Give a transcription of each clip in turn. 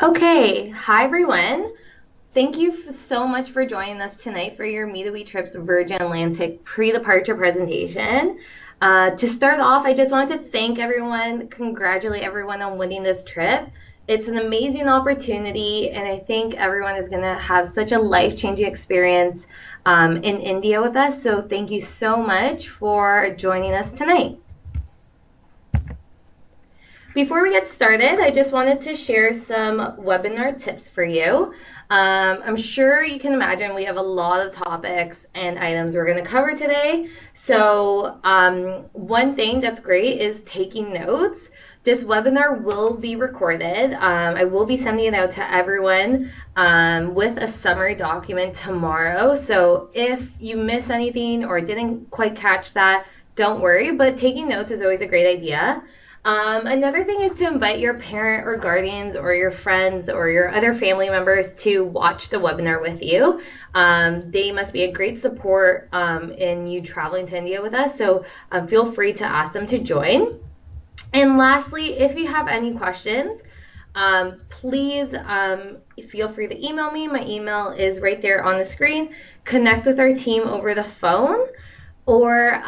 Okay, hi everyone. Thank you so much for joining us tonight for your Me the We Trips Virgin Atlantic pre-departure presentation. To start off, I just wanted to thank everyone, congratulate everyone on winning this trip. It's an amazing opportunity, and I think everyone is going to have such a life-changing experience in India with us. So thank you so much for joining us tonight. Before we get started, I just wanted to share some webinar tips for you. I'm sure you can imagine we have a lot of topics and items we're going to cover today. So one thing that's great is taking notes. This webinar will be recorded. I will be sending it out to everyone with a summary document tomorrow. So if you miss anything or didn't quite catch that, don't worry, but taking notes is always a great idea. Another thing is to invite your parent or guardians or your friends or your other family members to watch the webinar with you. They must be a great support in you traveling to India with us, so feel free to ask them to join. And lastly, if you have any questions, please feel free to email me. My email is right there on the screen. Connect with our team over the phone or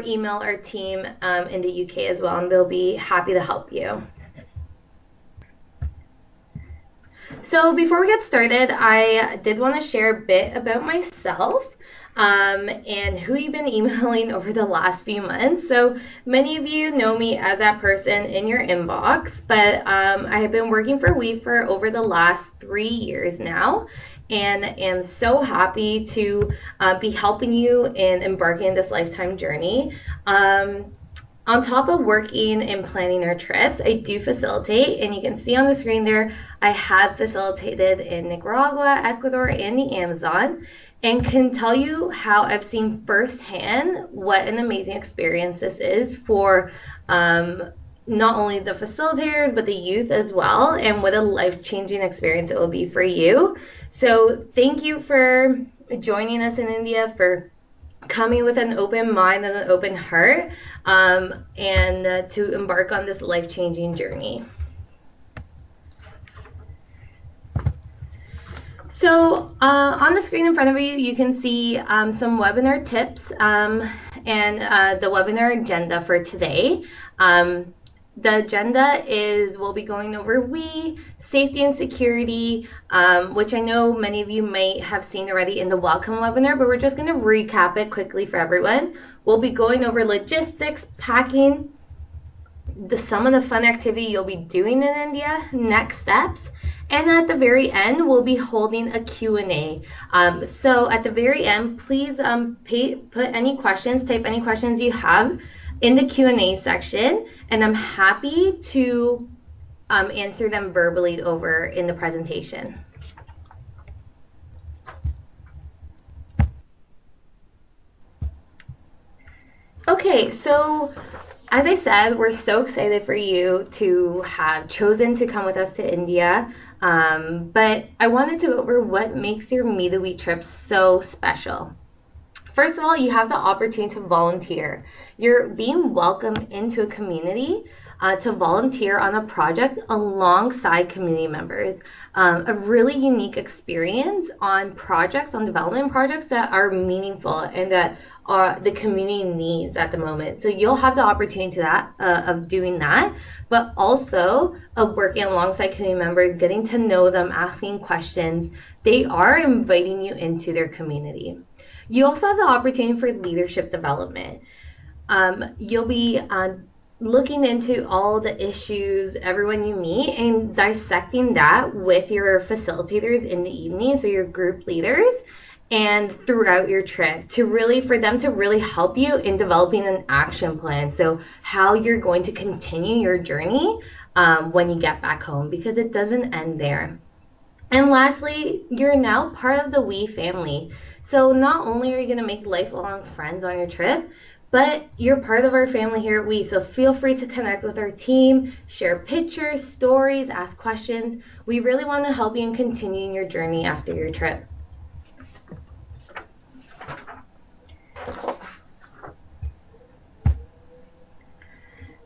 email our team in the UK as well, and they'll be happy to help you. So before we get started, I did want to share a bit about myself and who you've been emailing over the last few months. So many of you know me as that person in your inbox, but I have been working for We for over the last 3 years now, and am so happy to be helping you in embarking on this lifetime journey. On top of working and planning our trips, I do facilitate, and you can see on the screen there, I have facilitated in Nicaragua, Ecuador, and the Amazon, and can tell you how I've seen firsthand what an amazing experience this is for not only the facilitators, but the youth as well, and what a life-changing experience it will be for you. So thank you for joining us in India, for coming with an open mind and an open heart, and to embark on this life-changing journey. So on the screen in front of you, you can see some webinar tips and the webinar agenda for today. The agenda is we'll be going over safety and security, which I know many of you may have seen already in the welcome webinar, but we're just going to recap it quickly for everyone. We'll be going over logistics, packing, some of the fun activity you'll be doing in India, next steps, and at the very end, we'll be holding a Q&A. So at the very end, please put any questions, type any questions you have in the Q&A section, and I'm happy to answer them verbally over in the presentation. Okay, so as I said, we're so excited for you to have chosen to come with us to India, but I wanted to go over what makes your Me the We trip so special. First of all, you have the opportunity to volunteer. You're being welcomed into a community to volunteer on a project alongside community members. A really unique experience on development projects that are meaningful and that the community needs at the moment. So you'll have the opportunity of doing that, but also of working alongside community members, getting to know them, asking questions. They are inviting you into their community. You also have the opportunity for leadership development. You'll be looking into all the issues, everyone you meet, and dissecting that with your facilitators in the evening, so your group leaders, and throughout your trip for them to really help you in developing an action plan. So how you're going to continue your journey when you get back home, because it doesn't end there. And lastly, you're now part of the We family. So not only are you going to make lifelong friends on your trip, but you're part of our family here at We. So feel free to connect with our team, share pictures, stories, ask questions. We really want to help you in continuing your journey after your trip.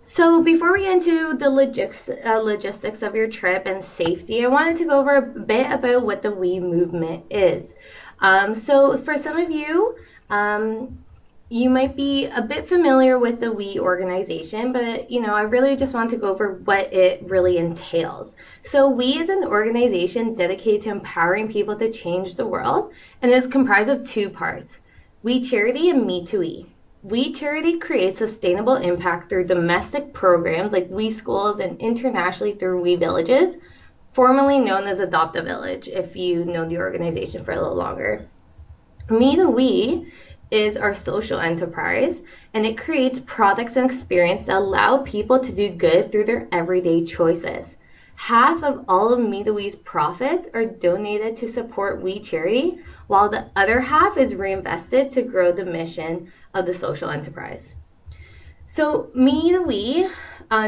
So So before we get into the logistics of your trip and safety, I wanted to go over a bit about what the We movement is. So for some of you, you might be a bit familiar with the We organization, but I really just want to go over what it really entails. So We is an organization dedicated to empowering people to change the world, and it's comprised of two parts: We Charity and Me to We. We Charity creates sustainable impact through domestic programs like We Schools and internationally through We Villages, formerly known as Adopt a Village, if you know the organization for a little longer. Me to We is our social enterprise, and it creates products and experience that allow people to do good through their everyday choices. Half of all of Me to We's profits are donated to support We Charity, while the other half is reinvested to grow the mission of the social enterprise. So Me to We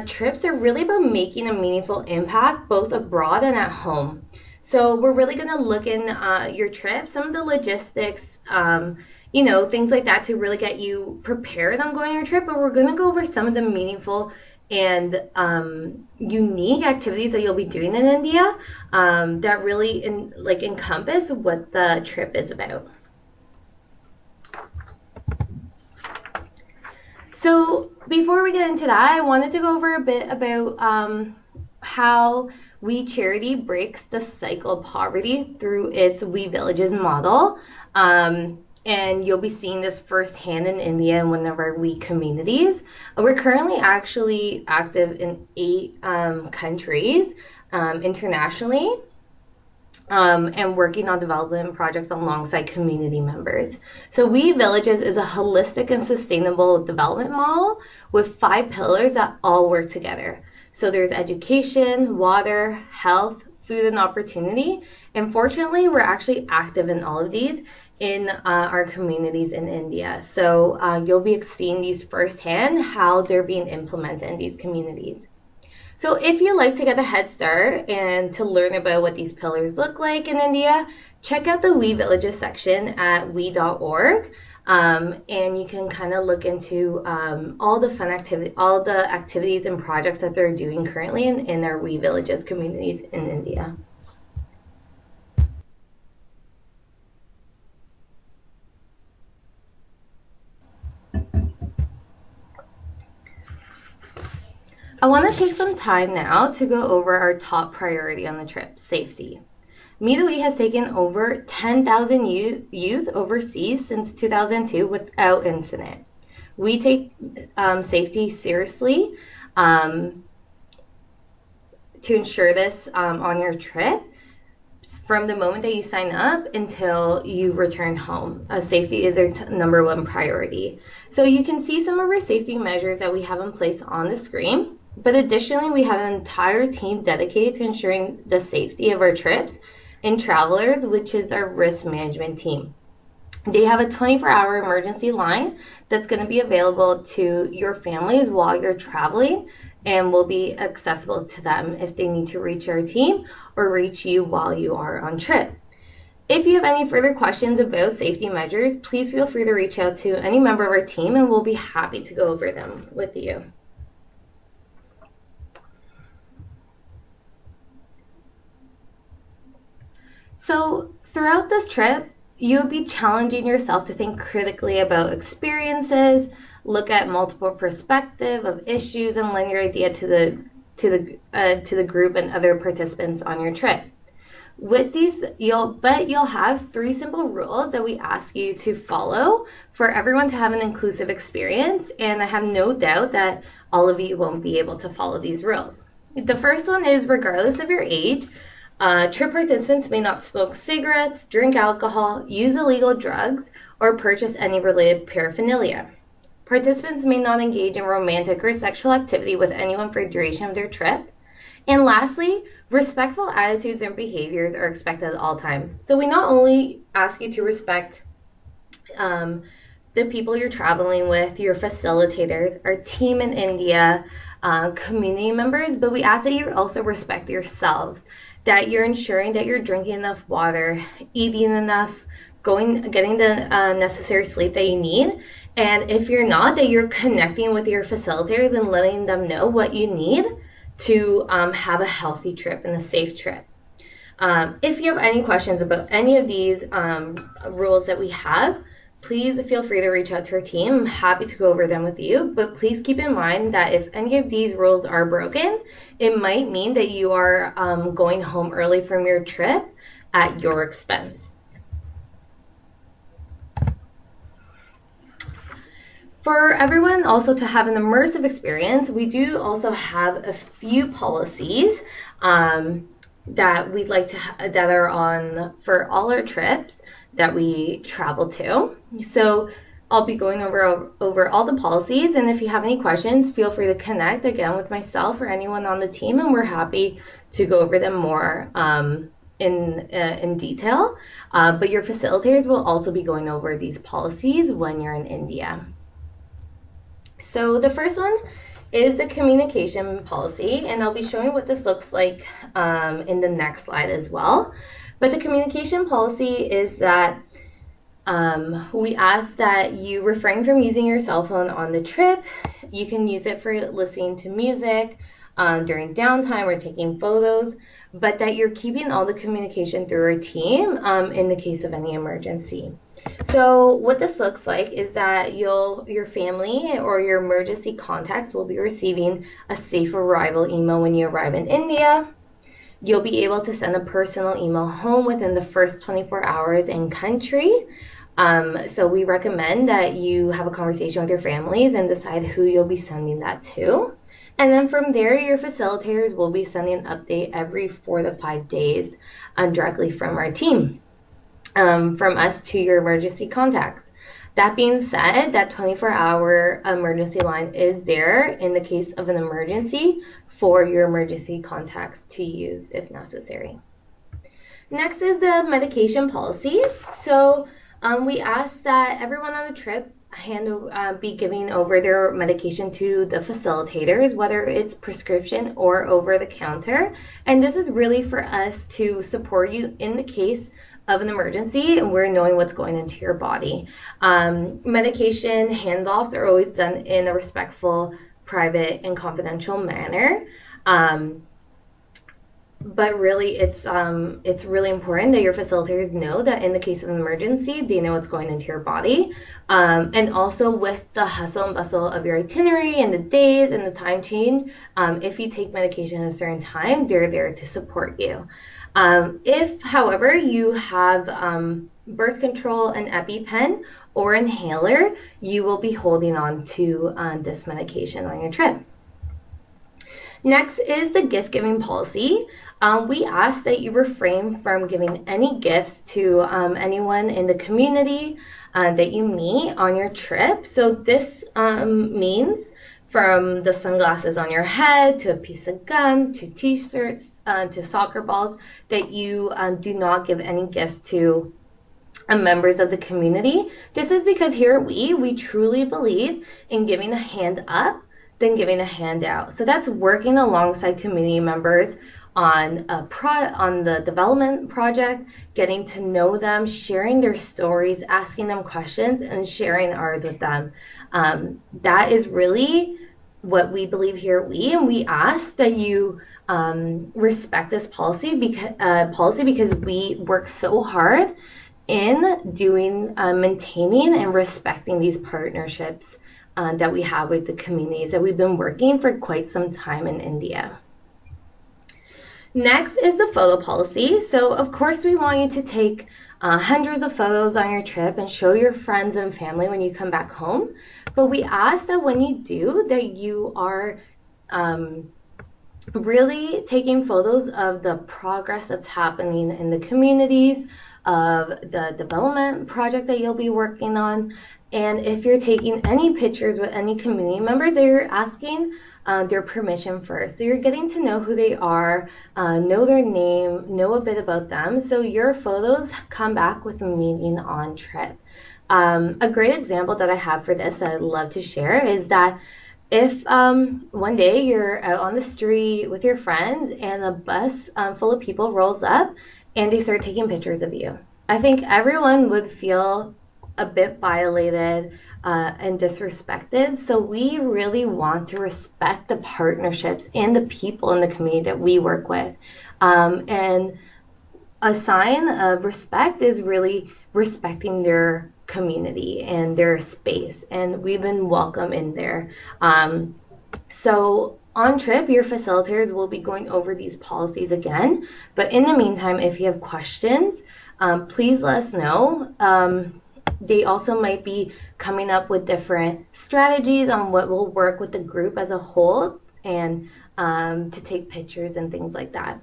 trips are really about making a meaningful impact both abroad and at home. So we're really going to look in your trip, some of the logistics, things like that to really get you prepared on going on your trip. But we're going to go over some of the meaningful and unique activities that you'll be doing in India that really encompass what the trip is about. So before we get into that, I wanted to go over a bit about how We Charity breaks the cycle of poverty through its We Villages model. And you'll be seeing this firsthand in India in one of our We communities. We're currently actually active in 8 countries internationally, and working on development projects alongside community members. So We Villages is a holistic and sustainable development model with 5 pillars that all work together. So there's education, water, health, food, and opportunity. And fortunately, we're actually active in all of these in our communities in India. So you'll be seeing these firsthand, how they're being implemented in these communities. So if you like to get a head start and to learn about what these pillars look like in India, check out the We Villages section at we.org. And you can kind of look into all the activities and projects that they're doing currently in their We Villages communities in India. I want to take some time now to go over our top priority on the trip: safety. Me to We has taken over 10,000 youth overseas since 2002 without incident. We take safety seriously to ensure this on your trip from the moment that you sign up until you return home. Safety is our number one priority. So you can see some of our safety measures that we have in place on the screen. But additionally, we have an entire team dedicated to ensuring the safety of our trips and travelers, which is our risk management team. They have a 24-hour emergency line that's going to be available to your families while you're traveling and will be accessible to them if they need to reach our team or reach you while you are on trip. If you have any further questions about safety measures, please feel free to reach out to any member of our team and we'll be happy to go over them with you. So throughout this trip, you'll be challenging yourself to think critically about experiences, look at multiple perspectives of issues, and lend your idea to the group and other participants on your trip. With these, you'll have 3 simple rules that we ask you to follow for everyone to have an inclusive experience, and I have no doubt that all of you won't be able to follow these rules. The first one is, regardless of your age, trip participants may not smoke cigarettes, drink alcohol, use illegal drugs, or purchase any related paraphernalia. Participants may not engage in romantic or sexual activity with anyone for the duration of their trip. And lastly, respectful attitudes and behaviors are expected at all times. So we not only ask you to respect the people you're traveling with, your facilitators, our team in India, community members, but we ask that you also respect yourselves, that you're ensuring that you're drinking enough water, eating enough, getting the necessary sleep that you need, And if you're not, that you're connecting with your facilitators and letting them know what you need to have a healthy trip and a safe trip. If you have any questions about any of these rules that we have, please feel free to reach out to our team. I'm happy to go over them with you, but please keep in mind that if any of these rules are broken, it might mean that you are going home early from your trip at your expense. For everyone also to have an immersive experience, we do also have a few policies that we'd like to that are on for all our trips that we travel to. So I'll be going over all the policies, and if you have any questions, feel free to connect again with myself or anyone on the team, and we're happy to go over them more in detail. But your facilitators will also be going over these policies when you're in India. So the first one is the communication policy, and I'll be showing what this looks like in the next slide as well. But the communication policy is that we ask that you refrain from using your cell phone on the trip. You can use it for listening to music during downtime or taking photos, but that you're keeping all the communication through our team in the case of any emergency. So what this looks like is that your family or your emergency contacts will be receiving a safe arrival email when you arrive in India. You'll be able to send a personal email home within the first 24 hours in country. So we recommend that you have a conversation with your families and decide who you'll be sending that to. And then from there, your facilitators will be sending an update every 4 to 5 days directly from our team. From us to your emergency contacts. That being said, that 24-hour emergency line is there in the case of an emergency for your emergency contacts to use if necessary. Next is the medication policy. So we ask that everyone on the trip be giving over their medication to the facilitators, whether it's prescription or over the counter. And this is really for us to support you in the case of an emergency and we're knowing what's going into your body. Medication handoffs are always done in a respectful, private, and confidential manner. But really, it's really important that your facilitators know that in the case of an emergency, they know what's going into your body. And also with the hustle and bustle of your itinerary and the days and the time change, if you take medication at a certain time, they're there to support you. If, however, you have birth control, an EpiPen, or inhaler, you will be holding on to this medication on your trip. Next is the gift-giving policy. We ask that you refrain from giving any gifts to anyone in the community that you meet on your trip. So this means from the sunglasses on your head to a piece of gum to t-shirts to soccer balls, that you do not give any gifts to members of the community. This is because here we truly believe in giving a hand up than giving a hand out. So that's working alongside community members on the development project, getting to know them, sharing their stories, asking them questions, and sharing ours with them. That is really what we believe here at and we ask that you respect this policy because we work so hard in doing maintaining and respecting these partnerships that we have with the communities that we've been working for quite some time in India. Next is the photo policy. So of course we want you to take hundreds of photos on your trip and show your friends and family when you come back home. But we ask that when you do, that you are really taking photos of the progress that's happening in the communities, of the development project that you'll be working on. And if you're taking any pictures with any community members, that you're asking their permission first. So you're getting to know who they are, know their name, know a bit about them. So your photos come back with meaning on trip. A great example that I have for this that I'd love to share is that if one day you're out on the street with your friends and a bus full of people rolls up and they start taking pictures of you, I think everyone would feel a bit violated and disrespected. So we really want to respect the partnerships and the people in the community that we work with. And a sign of respect is really respecting their community and their space, and we've been welcome in there. So on trip, your facilitators will be going over these policies again, but in the meantime, if you have questions, please let us know. They also might be coming up with different strategies on what will work with the group as a whole, and to take pictures and things like that.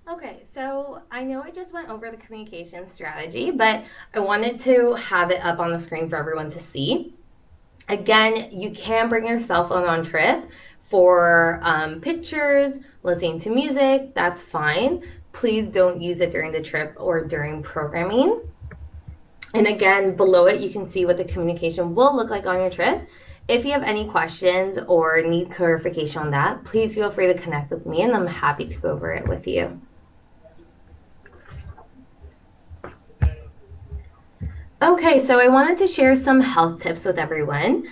Okay, so I know I just went over the communication strategy, but I wanted to have it up on the screen for everyone to see. Again, you can bring your cell phone on trip for pictures, listening to music, that's fine. Please don't use it during the trip or during programming. And again, below it, you can see what the communication will look like on your trip. If you have any questions or need clarification on that, please feel free to connect with me and I'm happy to go over it with you. Okay, so I wanted to share some health tips with everyone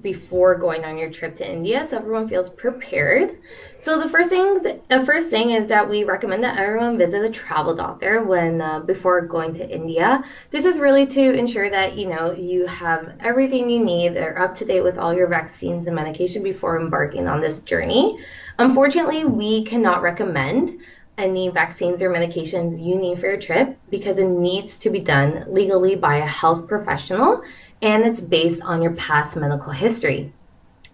before going on your trip to India, so everyone feels prepared. So the first thing is that we recommend that everyone visit a travel doctor when before going to India. This is really to ensure that you have everything you need. They're up to date with all your vaccines and medication before embarking on this journey. Unfortunately, we cannot recommend any vaccines or medications you need for your trip because it needs to be done legally by a health professional and it's based on your past medical history.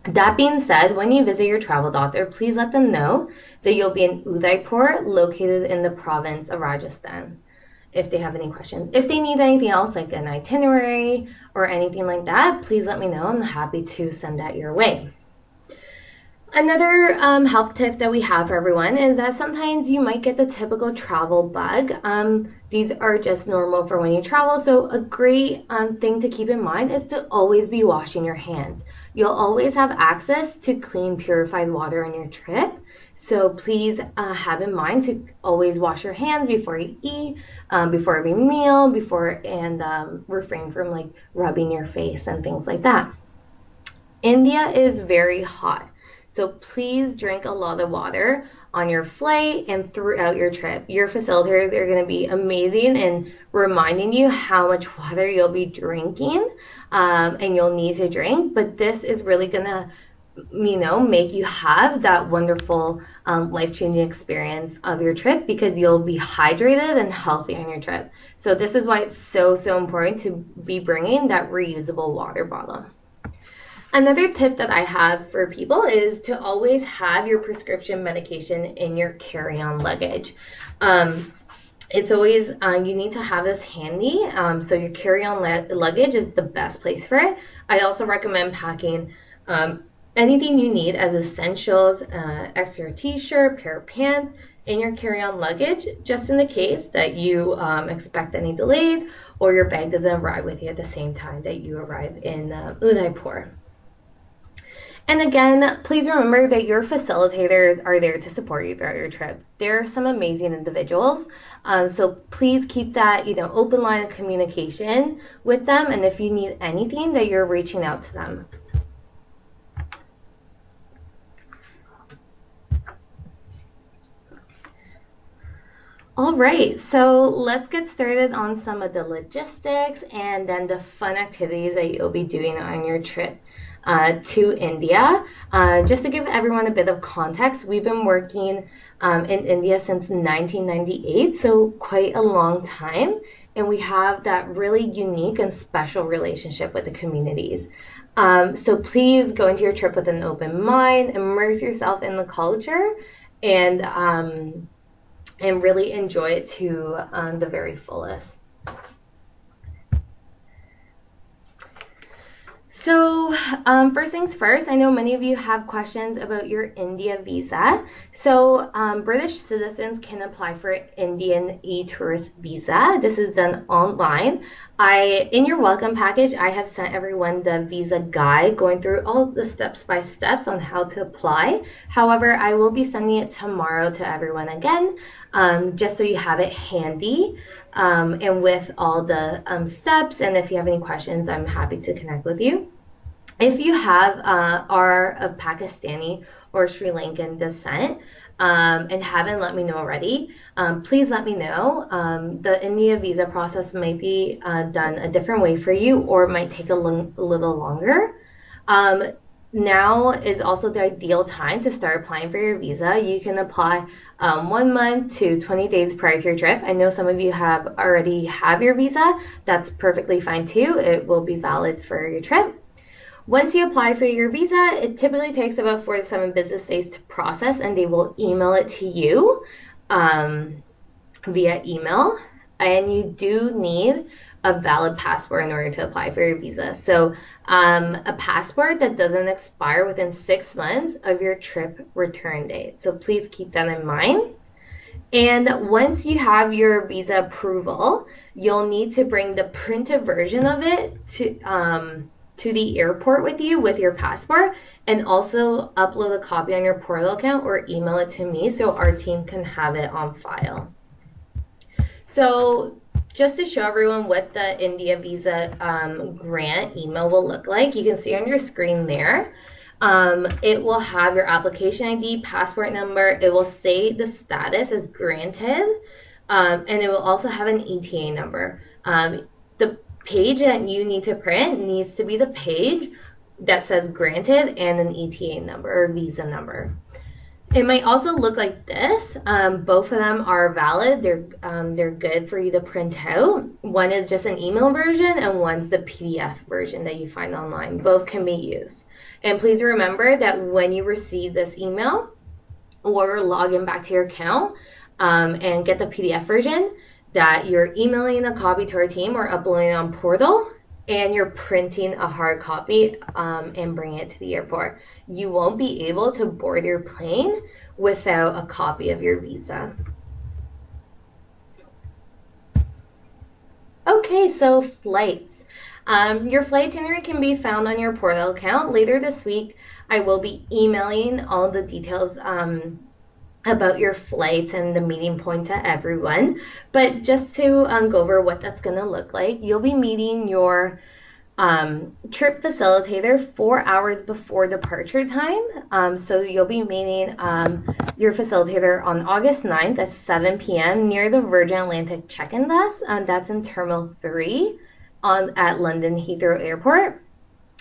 That being said, when you visit your travel doctor, please let them know that you'll be in Udaipur, located in the province of Rajasthan, if they have any questions. If they need anything else, like an itinerary or anything like that, please let me know. I'm happy to send that your way. Another health tip that we have for everyone is that sometimes you might get the typical travel bug. These are just normal for when you travel, so a great thing to keep in mind is to always be washing your hands. You'll always have access to clean, purified water on your trip, so please have in mind to always wash your hands before you eat, before every meal, and refrain from like rubbing your face and things like that. India is very hot. So please drink a lot of water on your flight and throughout your trip. Your facilitators are going to be amazing in reminding you how much water you'll be drinking and you'll need to drink. But this is really going to, make you have that wonderful life-changing experience of your trip because you'll be hydrated and healthy on your trip. So this is why it's so important to be bringing that reusable water bottle. Another tip that I have for people is to always have your prescription medication in your carry-on luggage. It's always, you need to have this handy, so your carry-on luggage is the best place for it. I also recommend packing anything you need as essentials, extra t-shirt, pair of pants, in your carry-on luggage, just in the case that you expect any delays or your bag doesn't arrive with you at the same time that you arrive in Udaipur. And again, please remember that your facilitators are there to support you throughout your trip. They're some amazing individuals, so please keep that open line of communication with them, and if you need anything, that you're reaching out to them. All right, so let's get started on some of the logistics and then the fun activities that you'll be doing on your trip to India. Just to give everyone a bit of context, we've been working in India since 1998, so quite a long time, and we have that really unique and special relationship with the communities. So please go into your trip with an open mind, immerse yourself in the culture, and really enjoy it to the very fullest. So, first things first, I know many of you have questions about your India visa. So, British citizens can apply for Indian e-tourist visa. This is done online. In your welcome package, I have sent everyone the visa guide going through all the steps by steps on how to apply. However, I will be sending it tomorrow to everyone again, just so you have it handy. And with all the steps, and if you have any questions, I'm happy to connect with you. If you are of Pakistani or Sri Lankan descent and haven't let me know already, please let me know. The India visa process might be done a different way for you, or it might take a little longer. Um, Now is also the ideal time to start applying for your visa. You can apply 1 month to 20 days prior to your trip. I know some of you already have your visa. That's perfectly fine too. It will be valid for your trip. Once you apply for your visa, it typically takes about 4 to 7 business days to process, and they will email it to you via email. And you do need a valid passport in order to apply for your visa. So, a passport that doesn't expire within 6 months of your trip return date. So, please keep that in mind. And once you have your visa approval, you'll need to bring the printed version of it to the airport with you with your passport, and also upload a copy on your portal account or email it to me so our team can have it on file. So just to show everyone what the India visa grant email will look like, you can see on your screen there. It will have your application ID, passport number. It will say the status as granted, and it will also have an ETA number. The page that you need to print needs to be the page that says granted and an ETA number or visa number. It might also look like this. Both of them are valid. They're good for you to print out. One is just an email version, and one's the PDF version that you find online. Both can be used. And please remember that when you receive this email or log in back to your account and get the PDF version, that you're emailing a copy to our team or uploading it on portal, and you're printing a hard copy and bringing it to the airport. You won't be able to board your plane without a copy of your visa. Okay, so flights. Your flight itinerary can be found on your portal account. Later this week, I will be emailing all the details about your flights and the meeting point to everyone. But just to go over what that's going to look like, you'll be meeting your trip facilitator 4 hours before departure time. So you'll be meeting your facilitator on August 9th at 7 p.m. near the Virgin Atlantic check-in desk. That's in Terminal 3 at London Heathrow Airport.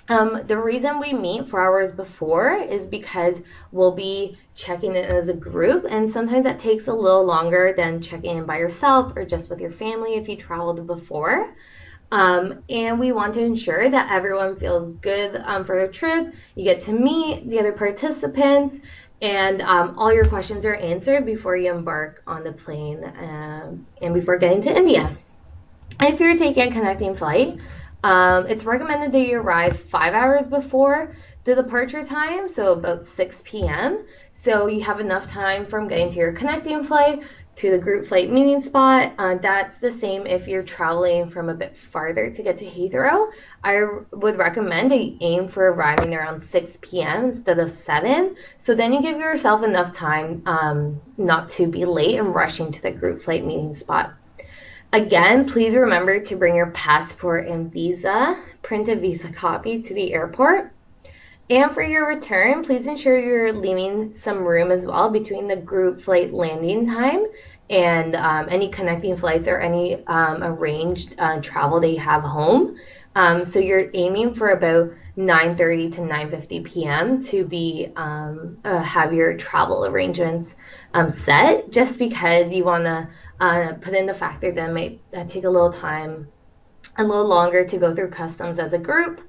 The reason we meet 4 hours before is because we'll be checking in as a group, and sometimes that takes a little longer than checking in by yourself or just with your family if you traveled before. And we want to ensure that everyone feels good for their trip. You get to meet the other participants, and all your questions are answered before you embark on the plane and before getting to India. If you're taking a connecting flight, it's recommended that you arrive 5 hours before the departure time, so about 6 p.m. So you have enough time from getting to your connecting flight to the group flight meeting spot. That's the same if you're traveling from a bit farther to get to Heathrow. I would recommend that you aim for arriving around 6 p.m. instead of 7. So then you give yourself enough time not to be late and rushing to the group flight meeting spot. Again, please remember to bring your passport and visa, printed visa copy to the airport. And for your return, please ensure you're leaving some room as well between the group flight landing time and any connecting flights or any arranged travel that you have home. So you're aiming for about 9:30 to 9:50 p.m. to be have your travel arrangements set, just because you want to put in the factor that it might take a little time, a little longer to go through customs as a group.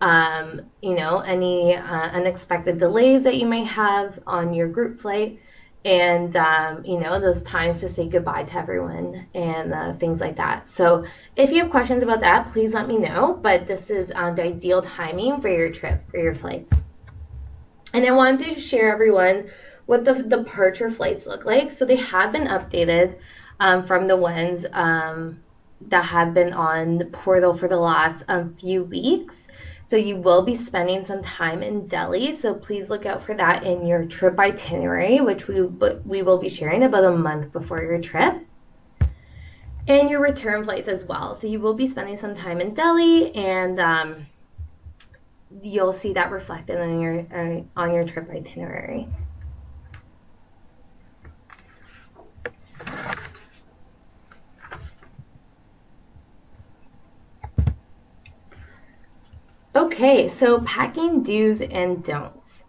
Any unexpected delays that you may have on your group flight, and those times to say goodbye to everyone and things like that. So if you have questions about that, please let me know. But this is the ideal timing for your trip, for your flights. And I wanted to share everyone what the departure flights look like. So they have been updated from the ones that have been on the portal for the last few weeks. So you will be spending some time in Delhi. So please look out for that in your trip itinerary, which we will be sharing about a month before your trip. And your return flights as well. So you will be spending some time in Delhi, and you'll see that reflected on your trip itinerary. Okay, so packing do's and don'ts.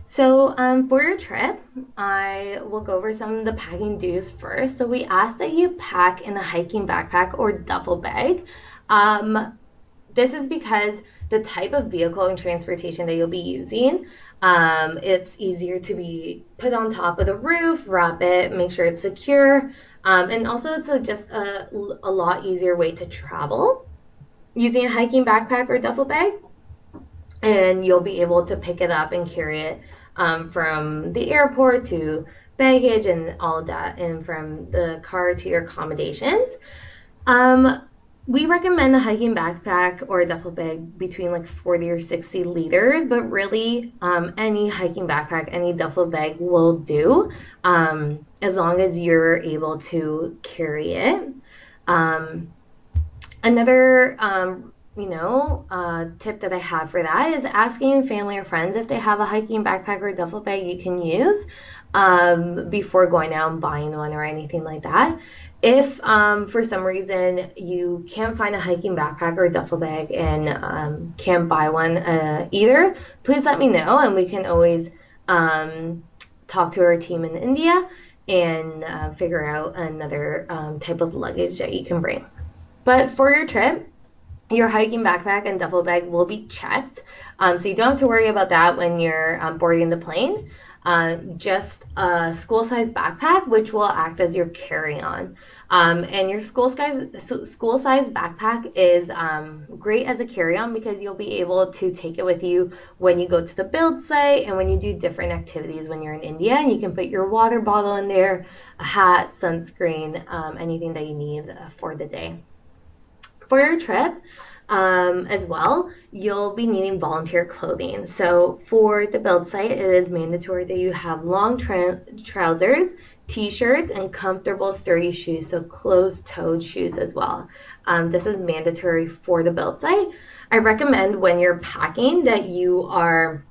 So for your trip, I will go over some of the packing do's first. So we ask that you pack in a hiking backpack or duffel bag. This is because the type of vehicle and transportation that you'll be using, it's easier to be put on top of the roof, wrap it, make sure it's secure, and also it's just a lot easier way to travel using a hiking backpack or duffel bag, and you'll be able to pick it up and carry it from the airport to baggage and all of that, and from the car to your accommodations. We recommend a hiking backpack or a duffel bag between like 40 or 60 liters, but really any hiking backpack, any duffel bag will do, as long as you're able to carry it. Another tip that I have for that is asking family or friends if they have a hiking backpack or duffel bag you can use before going out and buying one or anything like that. If for some reason you can't find a hiking backpack or a duffel bag and can't buy one either, please let me know, and we can always talk to our team in India and figure out another type of luggage that you can bring. But for your trip, your hiking backpack and duffel bag will be checked, so you don't have to worry about that when you're boarding the plane. Just a school-size backpack, which will act as your carry-on. And your school-size backpack is great as a carry-on because you'll be able to take it with you when you go to the build site and when you do different activities when you're in India. And you can put your water bottle in there, a hat, sunscreen, anything that you need for the day. For your trip, as well, you'll be needing volunteer clothing. So for the build site, it is mandatory that you have long trousers, t-shirts, and comfortable sturdy shoes, so closed-toed shoes as well. This is mandatory for the build site. I recommend when you're packing that you are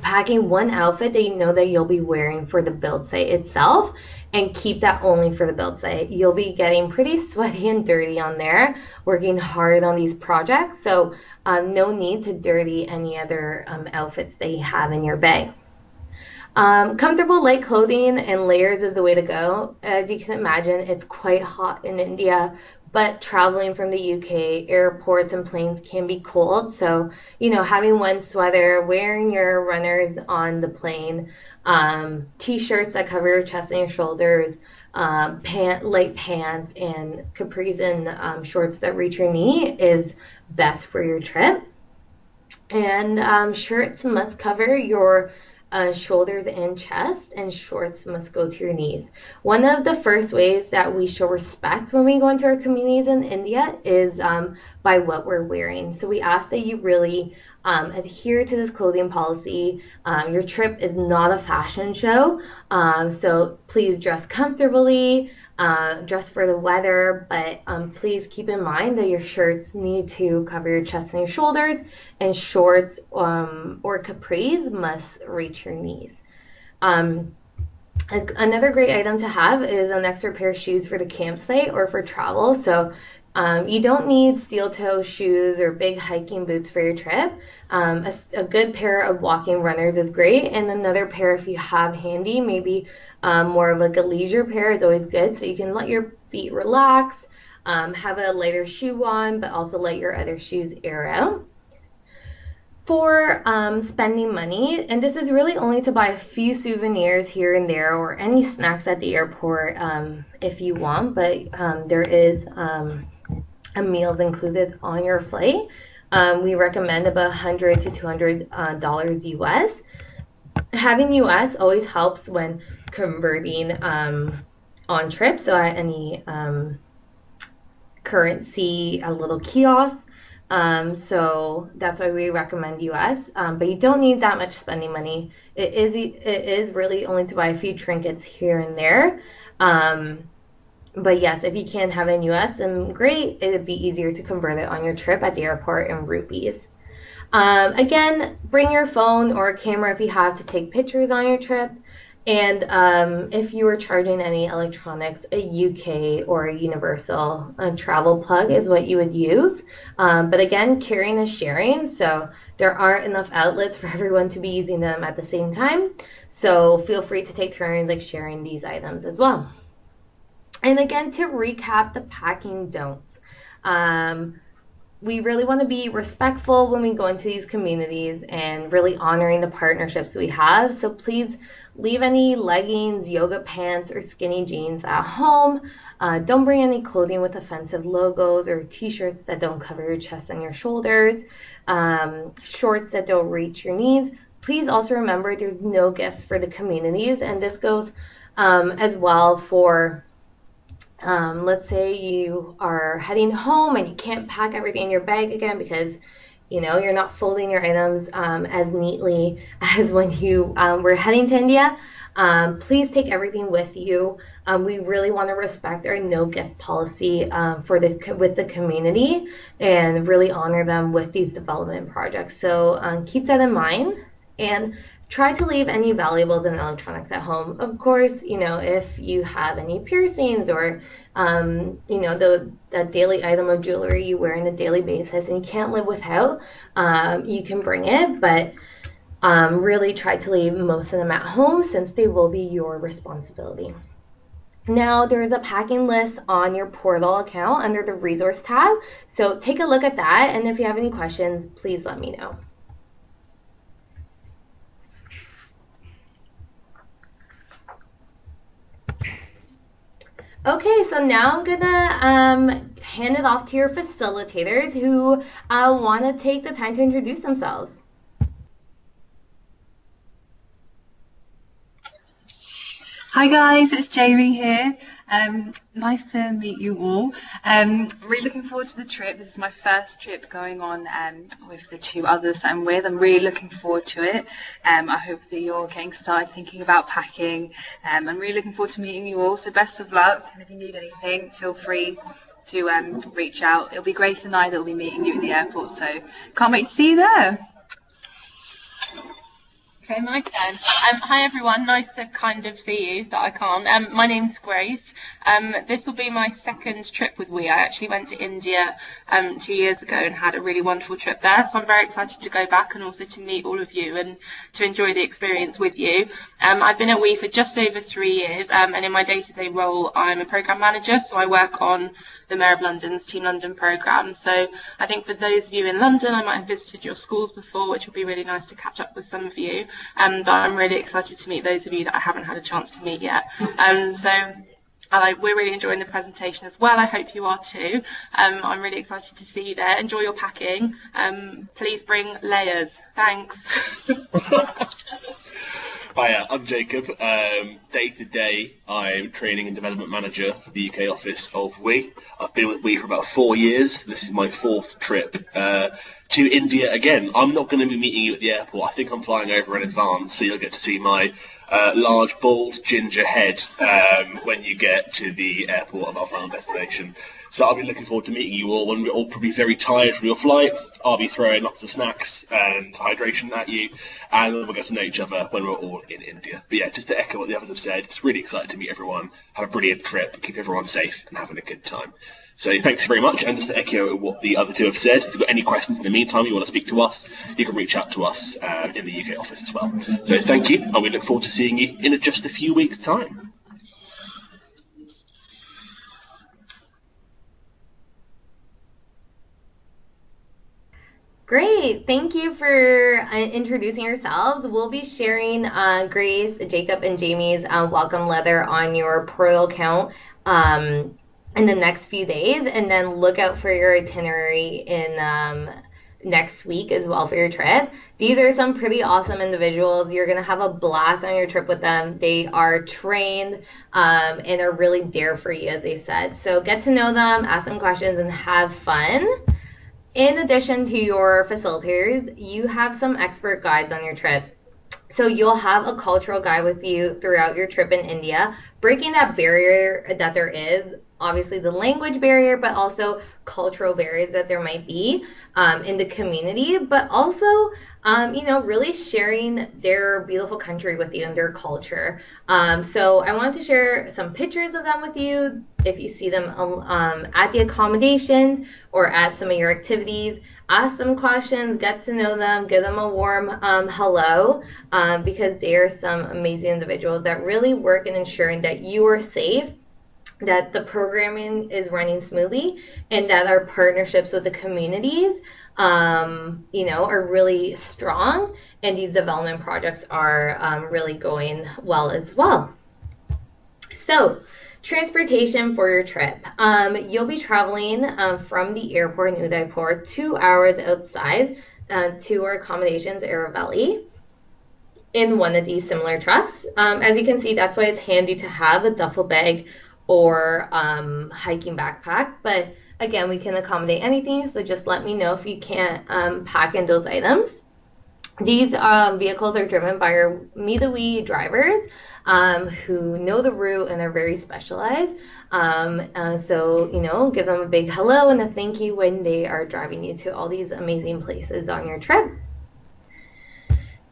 packing one outfit that you know that you'll be wearing for the build site itself, and keep that only for the build site. You'll be getting pretty sweaty and dirty on there, working hard on these projects, so no need to dirty any other outfits that you have in your bag. Comfortable light clothing and layers is the way to go. As you can imagine, it's quite hot in India, but traveling from the UK, airports and planes can be cold. So, having one sweater, wearing your runners on the plane, t-shirts that cover your chest and your shoulders, light pants, and capris and shorts that reach your knee is best for your trip. And shirts must cover your shoulders and chest, and shorts must go to your knees. One of the first ways that we show respect when we go into our communities in India is by what we're wearing. So we ask that you really adhere to this clothing policy. Your trip is not a fashion show, so please dress comfortably, dress for the weather, but please keep in mind that your shirts need to cover your chest and your shoulders, and shorts or capris must reach your knees. Another great item to have is an extra pair of shoes for the campsite or for travel. So you don't need steel-toe shoes or big hiking boots for your trip. A good pair of walking runners is great, and another pair, if you have handy, maybe more of like a leisure pair, is always good, so you can let your feet relax, have a lighter shoe on, but also let your other shoes air out. For spending money, and this is really only to buy a few souvenirs here and there or any snacks at the airport if you want, but there is a meals included on your flight. We recommend about $100 to $200 US. Having US always helps when converting on trips, so at any currency, a little kiosk. So that's why we recommend US. But you don't need that much spending money. It is really only to buy a few trinkets here and there. But yes, if you can't have it in US, then great. It would be easier to convert it on your trip at the airport in rupees. Again, bring your phone or a camera if you have to take pictures on your trip. And if you are charging any electronics, a UK or a universal travel plug is what you would use. But again, carrying is sharing, so there aren't enough outlets for everyone to be using them at the same time. So feel free to take turns like sharing these items as well. And again, to recap the packing don'ts. We really want to be respectful when we go into these communities and really honoring the partnerships we have. So please leave any leggings, yoga pants, or skinny jeans at home. Don't bring any clothing with offensive logos or t-shirts that don't cover your chest and your shoulders, shorts that don't reach your knees. Please also remember there's no gifts for the communities, and this goes as well for let's say you are heading home and you can't pack everything in your bag again because you're not folding your items as neatly as when you were heading to India. Please take everything with you. We really want to respect our no gift policy with the community and really honor them with these development projects. So keep that in mind and try to leave any valuables and electronics at home. Of course, if you have any piercings or that daily item of jewelry you wear on a daily basis and you can't live without, you can bring it, but really try to leave most of them at home since they will be your responsibility. Now, there is a packing list on your portal account under the resource tab, so take a look at that, and if you have any questions, please let me know. Okay, so now I'm gonna hand it off to your facilitators who want to take the time to introduce themselves. Hi guys, it's Jamie here. Nice to meet you all. Really looking forward to the trip. This is my first trip going on with the two others I'm with. I'm really looking forward to it. I hope that you're getting started thinking about packing. I'm really looking forward to meeting you all. So best of luck. And if you need anything, feel free to reach out. It'll be Grace and I that will be meeting you at the airport. So can't wait to see you there. Okay, my turn. Hi everyone, nice to kind of see you that I can't. My name's Grace. This will be my second trip with We. I actually went to India 2 years ago and had a really wonderful trip there. So I'm very excited to go back and also to meet all of you and to enjoy the experience with you. I've been at We for just over 3 years, and in my day-to-day role, I'm a programme manager. So I work on the Mayor of London's Team London programme. So I think for those of you in London, I might have visited your schools before, which would be really nice to catch up with some of you. But I'm really excited to meet those of you that I haven't had a chance to meet yet. We're really enjoying the presentation as well. I hope you are too. I'm really excited to see you there. Enjoy your packing. Please bring layers. Thanks. Hi, I'm Jacob. Day to day, I'm training and development manager for the UK office of We. I've been with We for about 4 years. This is my 4th trip to India again. I'm not going to be meeting you at the airport. I think I'm flying over in advance, so you'll get to see my large, bald, ginger head when you get to the airport of our final destination. So I'll be looking forward to meeting you all when we're all probably very tired from your flight. I'll be throwing lots of snacks and hydration at you, and then we'll get to know each other when we're all in India. But yeah, just to echo what the others have said, it's really excited to meet everyone, have a brilliant trip, keep everyone safe and having a good time. So thanks very much, and just to echo what the other two have said, if you've got any questions in the meantime, you want to speak to us, you can reach out to us in the UK office as well. So thank you, and we look forward to seeing you in just a few weeks' time. Great. Thank you for introducing yourselves. We'll be sharing Grace, Jacob, and Jamie's welcome letter on your portal account in the next few days, and then look out for your itinerary in next week as well for your trip. These are some pretty awesome individuals. You're going to have a blast on your trip with them. They are trained and are really there for you, as they said. So get to know them, ask them questions, and have fun. In addition to your facilitators, you have some expert guides on your trip. So you'll have a cultural guide with you throughout your trip in India, breaking that barrier that there is, obviously the language barrier, but also cultural barriers that there might be in the community, but also, really sharing their beautiful country with you and their culture. So I want to share some pictures of them with you. If you see them at the accommodation or at some of your activities, ask them questions, get to know them, give them a warm hello, because they are some amazing individuals that really work in ensuring that you are safe, that the programming is running smoothly, and that our partnerships with the communities, are really strong, and these development projects are really going well as well. So, transportation for your trip. You'll be traveling from the airport in Udaipur 2 hours outside to our accommodations, Aravalli, in one of these similar trucks. As you can see, that's why it's handy to have a duffel bag or hiking backpack. But again, we can accommodate anything, so just let me know if you can't pack in those items. These vehicles are driven by our Midawee drivers who know the route and are very specialized. So, give them a big hello and a thank you when they are driving you to all these amazing places on your trip.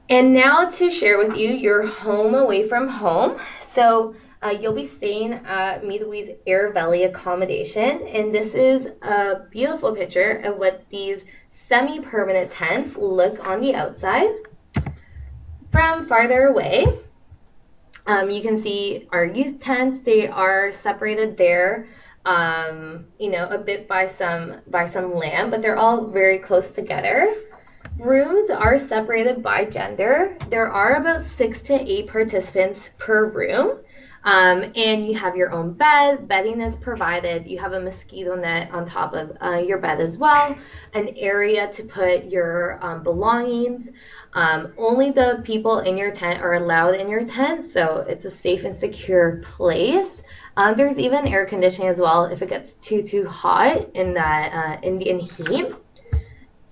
And now to share with you your home away from home. So you'll be staying at Midawee's Aravalli accommodation, and this is a beautiful picture of what these semi-permanent tents look on the outside. From farther away, you can see our youth tents. They are separated there, a bit by some land, but they're all very close together. Rooms are separated by gender. There are about 6 to 8 participants per room. And you have your own bed. Bedding is provided. You have a mosquito net on top of your bed as well. An area to put your belongings. Only the people in your tent are allowed in your tent, so it's a safe and secure place. There's even air conditioning as well if it gets too hot in that Indian heat.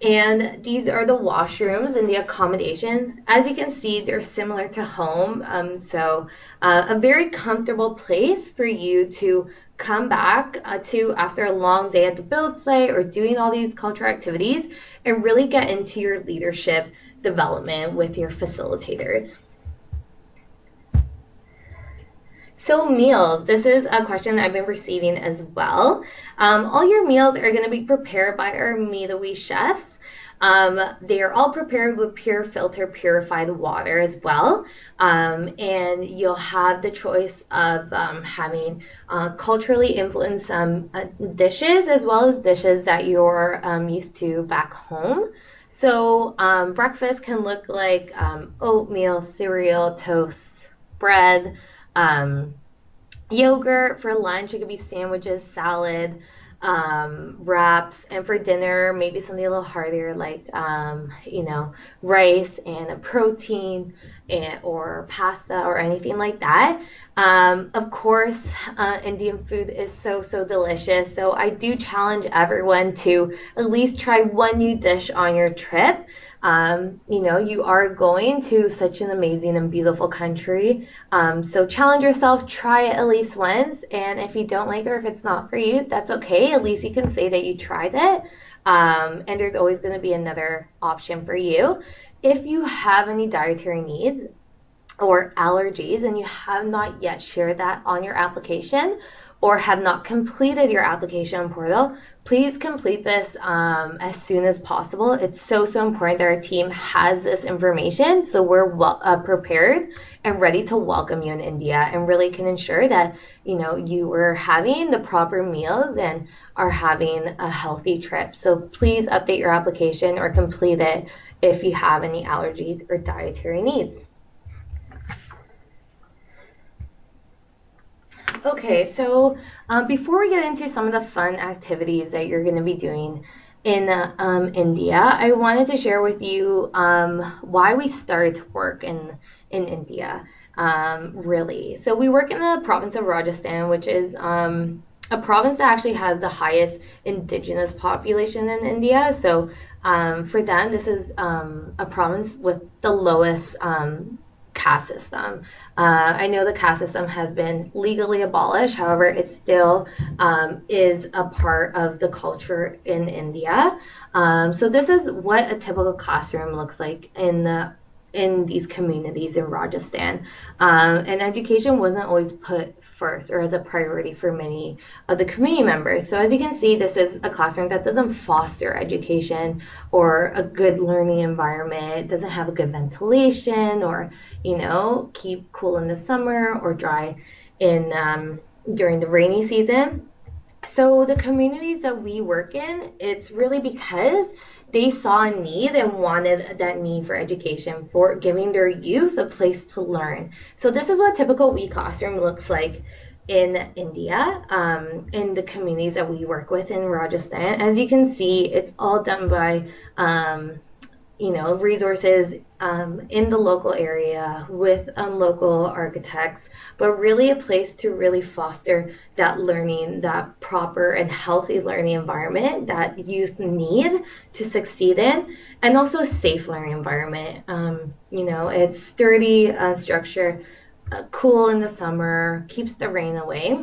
And these are the washrooms and the accommodations. As you can see, they're similar to home. So a very comfortable place for you to come back to after a long day at the build site or doing all these cultural activities and really get into your leadership development with your facilitators. So meals, this is a question I've been receiving as well. All your meals are going to be prepared by our Midawee chefs. They are all prepared with pure filter purified water as well. And you'll have the choice of having culturally influenced dishes as well as dishes that you're used to back home. So breakfast can look like oatmeal, cereal, toast, bread, yogurt. For lunch, it could be sandwiches, salad, wraps, and for dinner, maybe something a little heartier like, rice and a protein or pasta or anything like that. Of course, Indian food is so delicious. So I do challenge everyone to at least try one new dish on your trip. You are going to such an amazing and beautiful country. So challenge yourself, try it at least once. And if you don't like it or if it's not for you, that's okay. At least you can say that you tried it. And there's always going to be another option for you. If you have any dietary needs or allergies and you have not yet shared that on your application, or have not completed your application portal, please complete this as soon as possible. It's so important that our team has this information so we're prepared and ready to welcome you in India and really can ensure that you are having the proper meals and are having a healthy trip. So please update your application or complete it if you have any allergies or dietary needs. Okay, so before we get into some of the fun activities that you're going to be doing in India, I wanted to share with you why we started to work in India, really. So we work in the province of Rajasthan, which is a province that actually has the highest indigenous population in India. So for them, this is a province with the lowest caste system. I know the caste system has been legally abolished, however, it still is a part of the culture in India. So this is what a typical classroom looks like in these communities in Rajasthan. And education wasn't always put first or as a priority for many of the community members. So as you can see, this is a classroom that doesn't foster education or a good learning environment. It doesn't have a good ventilation or, keep cool in the summer or dry in during the rainy season. So the communities that we work in, it's really because they saw a need and wanted that need for education, for giving their youth a place to learn. So this is what a typical WE classroom looks like in India, in the communities that we work with in Rajasthan. As you can see, it's all done by resources in the local area with local architects, but really a place to really foster that learning, that proper and healthy learning environment that youth need to succeed in, and also a safe learning environment. It's sturdy structure, cool in the summer, keeps the rain away,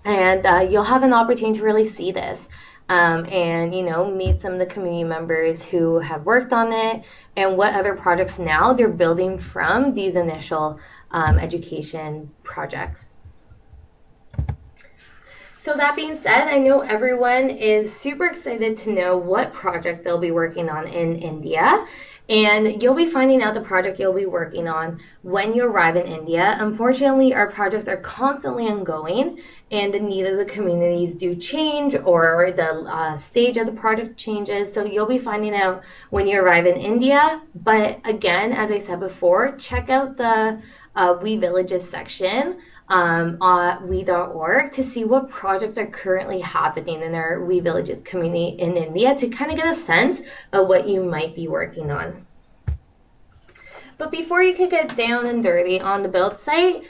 and you'll have an opportunity to really see this. And meet some of the community members who have worked on it and what other projects now they're building from these initial education projects. So that being said, I know everyone is super excited to know what project they'll be working on in India. And you'll be finding out the project you'll be working on when you arrive in India. Unfortunately, our projects are constantly ongoing and the need of the communities do change, or the stage of the project changes. So you'll be finding out when you arrive in India. But again, as I said before, check out the We Villages section on we.org to see what projects are currently happening in our We Villages community in India to kind of get a sense of what you might be working on. But before you can get down and dirty on the build site,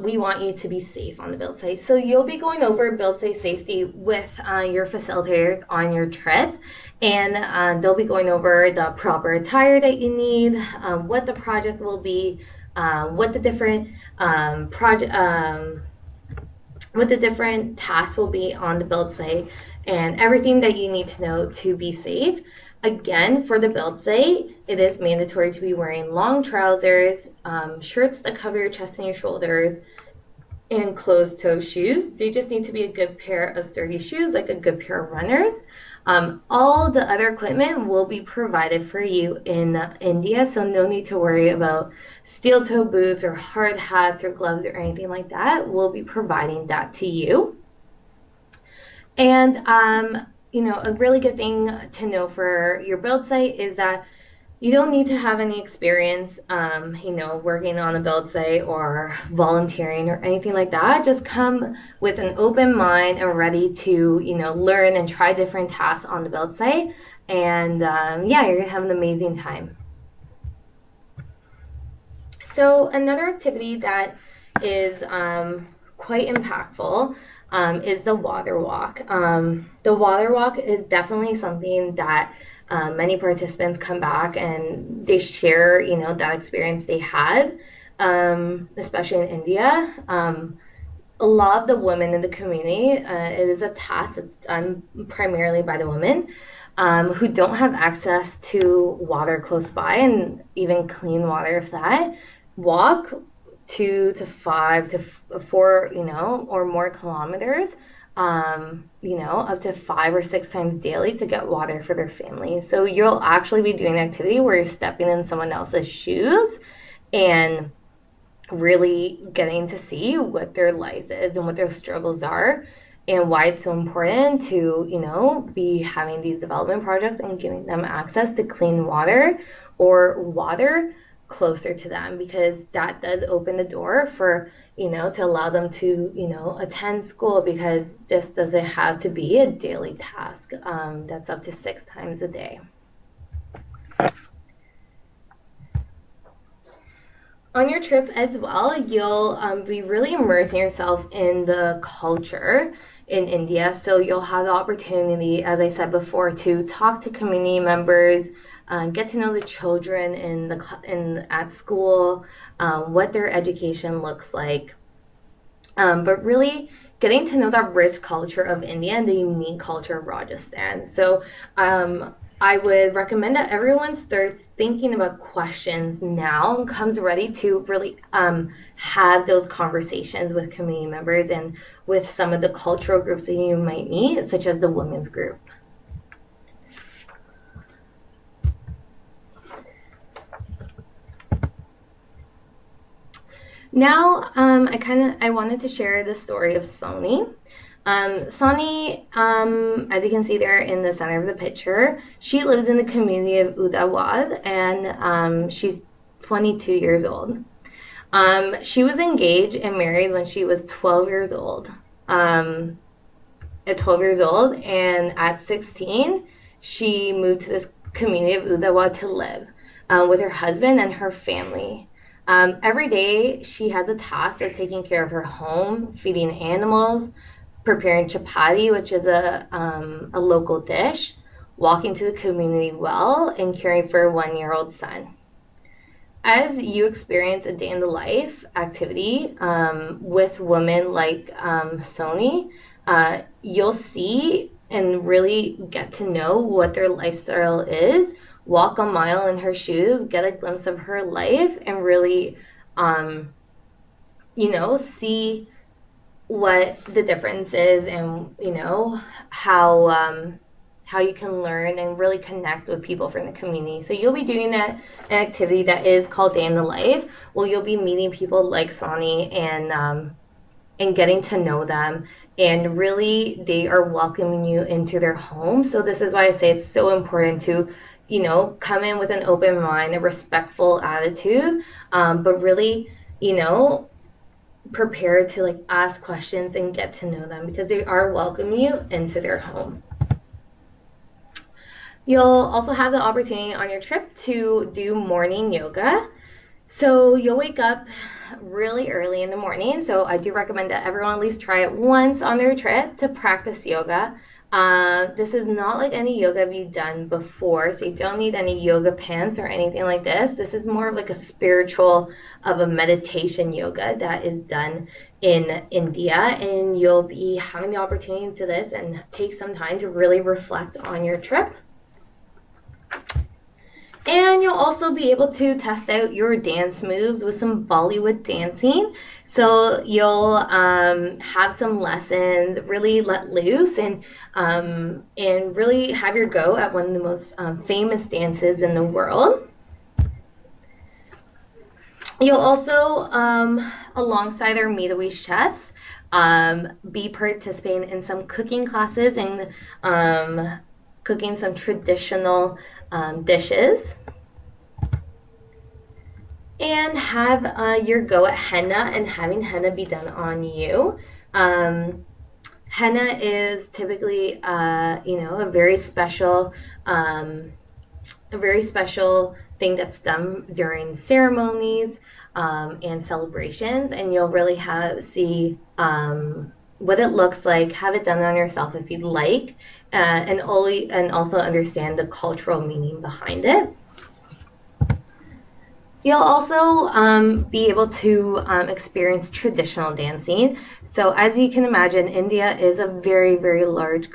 we want you to be safe on the build site. So you'll be going over build site safety with your facilitators on your trip, and they'll be going over the proper attire that you need, what the project will be, what the different tasks will be on the build site, and everything that you need to know to be safe. Again, for the build site, it is mandatory to be wearing long trousers, shirts that cover your chest and your shoulders, and closed-toe shoes. They just need to be a good pair of sturdy shoes, like a good pair of runners. All the other equipment will be provided for you in India, so no need to worry about steel-toe boots or hard hats or gloves or anything like that. We'll be providing that to you. And a really good thing to know for your build site is that you don't need to have any experience, working on a build site or volunteering or anything like that. Just come with an open mind and ready to, learn and try different tasks on the build site. And you're gonna have an amazing time. So another activity that is quite impactful is the water walk. The water walk is definitely something that many participants come back and they share, that experience they had, especially in India. A lot of the women in the community, it is a task that's done primarily by the women who don't have access to water close by, and even clean water if that. Walk 2 to 5 to 4, or more kilometers, up to 5 or 6 times daily to get water for their family. So you'll actually be doing an activity where you're stepping in someone else's shoes and really getting to see what their life is and what their struggles are and why it's so important to, be having these development projects and giving them access to clean water or water closer to them, because that does open the door for, to allow them to, attend school, because this doesn't have to be a daily task that's up to 6 times a day. On your trip as well, you'll be really immersing yourself in the culture in India. So you'll have the opportunity, as I said before, to talk to community members, get to know the children at school, what their education looks like, but really getting to know that rich culture of India and the unique culture of Rajasthan. So I would recommend that everyone starts thinking about questions now and comes ready to really have those conversations with community members and with some of the cultural groups that you might meet, such as the women's group. Now, I wanted to share the story of Soni. Sani, as you can see there in the center of the picture, she lives in the community of Udawad, and she's 22 years old. She was engaged and married when she was 12 years old. At 12 years old, and at 16, she moved to this community of Udawad to live with her husband and her family. Every day, she has a task of taking care of her home, feeding animals, preparing chapati, which is a local dish, walking to the community well, and caring for a 1-year-old son. As you experience a day in the life activity with women like Soni, you'll see and really get to know what their lifestyle is, walk a mile in her shoes, get a glimpse of her life, and really, see what the difference is, and how you can learn and really connect with people from the community. So you'll be doing an activity that is called Day in the Life. Well, you'll be meeting people like Sani and getting to know them, and really they are welcoming you into their home. So this is why I say it's so important to come in with an open mind, a respectful attitude, but really prepared to ask questions and get to know them, because they are welcoming you into their home. You'll also have the opportunity on your trip to do morning yoga. So you'll wake up really early in the morning. So I do recommend that everyone at least try it once on their trip to practice yoga. This is not like any yoga you've done before, so you don't need any yoga pants or anything like this. This is more like a spiritual of a meditation yoga that is done in India, and you'll be having the opportunity to this and take some time to really reflect on your trip. And you'll also be able to test out your dance moves with some Bollywood dancing. So you'll have some lessons, really let loose, and really have your go at one of the most famous dances in the world. You'll also, alongside our Meetawi chefs, be participating in some cooking classes and cooking some traditional dishes. And have your go at henna and having henna be done on you. Henna is typically, a very special thing that's done during ceremonies and celebrations, and you'll really see what it looks like. Have it done on yourself if you'd like, and also understand the cultural meaning behind it. You'll also be able to experience traditional dancing. So, as you can imagine, India is a very, very large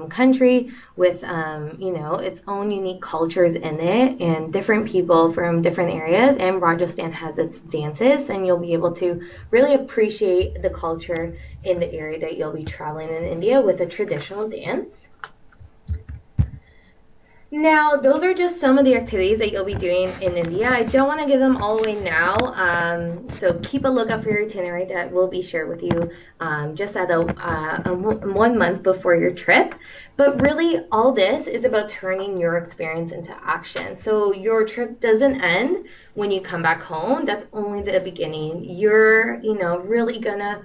country with, its own unique cultures in it and different people from different areas. And Rajasthan has its dances, and you'll be able to really appreciate the culture in the area that you'll be traveling in India with a traditional dance. Now, those are just some of the activities that you'll be doing in India. I don't want to give them all away now, so keep a lookout for your itinerary that will be shared with you just at 1 month before your trip. But really, all this is about turning your experience into action. So your trip doesn't end when you come back home. That's only the beginning. You're, really gonna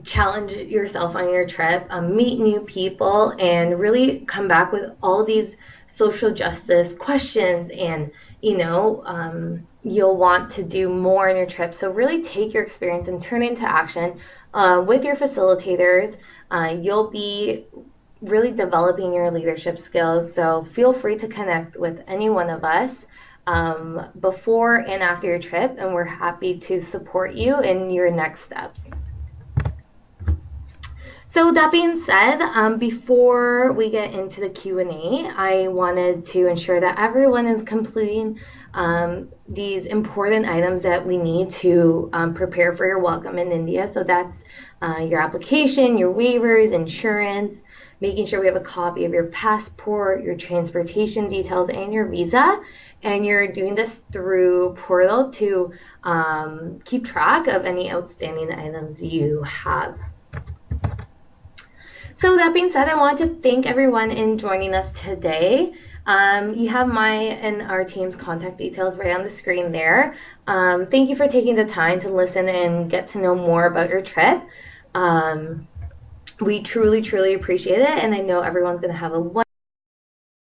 challenge yourself on your trip, meet new people, and really come back with all these social justice questions. And you'll want to do more on your trip. So really take your experience and turn it into action with your facilitators. You'll be really developing your leadership skills. So feel free to connect with any one of us before and after your trip, and we're happy to support you in your next steps. So that being said, before we get into the Q&A, I wanted to ensure that everyone is completing these important items that we need to prepare for your welcome in India. So that's your application, your waivers, insurance, making sure we have a copy of your passport, your transportation details, and your visa. And you're doing this through Portal to keep track of any outstanding items you have. So that being said, I want to thank everyone in joining us today. You have my and our team's contact details right on the screen there. Thank you for taking the time to listen and get to know more about your trip. We truly, truly appreciate it, and I know everyone's going to have a